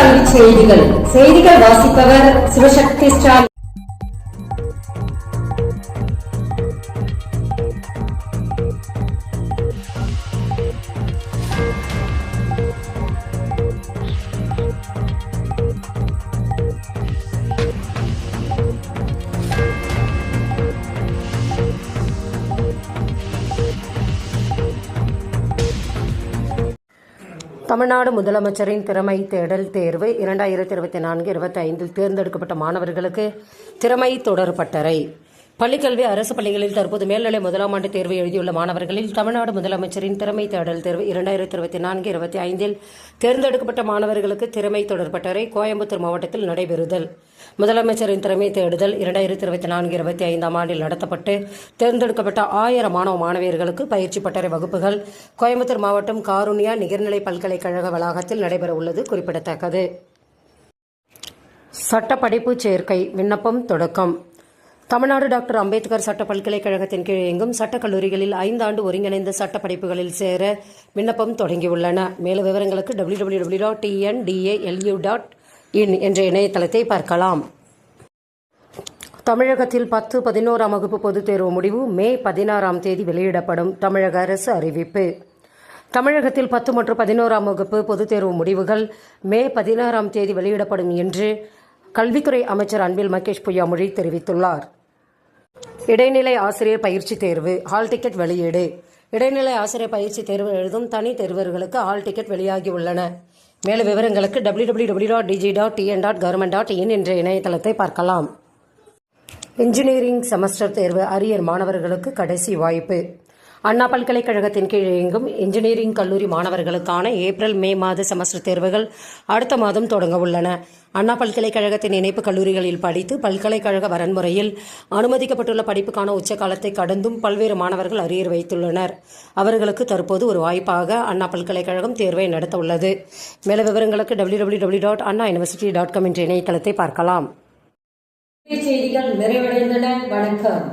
காலையில் செய்திகள் வாசிப்பவர் சிவசக்தி ஸ்டாலின். தமிழ்நாடு முதலமைச்சரின் திறமை தேடல் தேர்வு 2024-25 தேர்ந்தெடுக்கப்பட்ட மாணவர்களுக்கு திறமை தொடர் பட்டறை. பள்ளிக்கல்வி அரசு பள்ளிகளில் தற்போது மேல்நிலை முதலாம் ஆண்டு தேர்வு எழுதியுள்ள மாணவர்களில் தமிழ்நாடு முதலமைச்சரின் திறமை தேடல் தேர்வு 2024-25 தேர்ந்தெடுக்கப்பட்ட மாணவர்களுக்கு திறமை தொடர் பட்டறை கோயம்புத்தூர் மாவட்டத்தில் நடைபெறுதல். முதலமைச்சரின் திறமை தேடுதல் 2024-25 ஆண்டில் நடத்தப்பட்டு தேர்ந்தெடுக்கப்பட்ட 1000 மாணவ மாணவியர்களுக்கு பயிற்சி பட்டறை வகுப்புகள் கோயம்புத்தூர் மாவட்டம் காருண்யா நிகர்நிலை பல்கலைக்கழக வளாகத்தில் நடைபெற உள்ளது குறிப்பிடத்தக்கது. சட்டப்படிப்பு சேர்க்கை விண்ணப்பம் தொடக்கம். தமிழ்நாடு டாக்டர் அம்பேத்கர் சட்ட பல்கலைக்கழகத்தின் கீழ் இயங்கும் சட்டக் கல்லூரிகளில் 5 ஆண்டு ஒருங்கிணைந்த சட்ட படிப்புகளில் சேர விண்ணப்பம் தொடங்கியுள்ளன. மேலும் விவரங்களுக்கு www.tndalU.in என்ற இணையதளத்தை பார்க்கலாம். தமிழகத்தில் 10, 11ஆம் வகுப்பு பொதுத் தேர்வு முடிவு மே 16ஆம் தேதி வெளியிடப்படும். தமிழக அரசு அறிவிப்பு. தமிழகத்தில் 10 மற்றும் 11ஆம் வகுப்பு பொதுத் தேர்வு முடிவுகள் மே 16ஆம் தேதி வெளியிடப்படும் என்று கல்வித்துறை அமைச்சர் அன்பில் மகேஷ் பொய்யாமொழி தெரிவித்துள்ளார். இடைநிலை ஆசிரியர் பயிற்சி தேர்வு ஹால் டிக்கெட் வெளியீடு. இடைநிலை ஆசிரியர் பயிற்சி தேர்வு எழுதும் தனி தேர்வர்களுக்கு ஹால் டிக்கெட் வெளியாகி உள்ளன. மேலும் விவரங்களுக்கு www.dg.tn.government.in என்ற இணையதளத்தை பார்க்கலாம். இன்ஜினியரிங் செமஸ்டர் தேர்வு அரியர் மாணவர்களுக்கு கடைசி வாய்ப்பு. அண்ணா பல்கலைக்கழகத்தின் கீழ் இயங்கும் இன்ஜினியரிங் கல்லூரி மாணவர்களுக்கான ஏப்ரல் மே மாத செமஸ்டர் தேர்வுகள் அடுத்த மாதம் தொடங்க உள்ளன. அண்ணா பல்கலைக்கழகத்தின் இணைப்பு கல்லூரிகளில் படித்து பல்கலைக்கழக வரன்முறையில் அனுமதிக்கப்பட்டுள்ள படிப்புக்கான உச்சகாலத்தை கடந்தும் பல்வேறு மாணவர்கள் அரியர் வைத்துள்ளனர். அவர்களுக்கு தற்போது ஒரு வாய்ப்பாக அண்ணா பல்கலைக்கழகம் தேர்வை நடத்த உள்ளது. மேலும் விவரங்களுக்கு www.annauniversity.com என்ற இணையதளத்தை பார்க்கலாம். செய்திகள் நிறைவடைந்தன. வணக்கம்.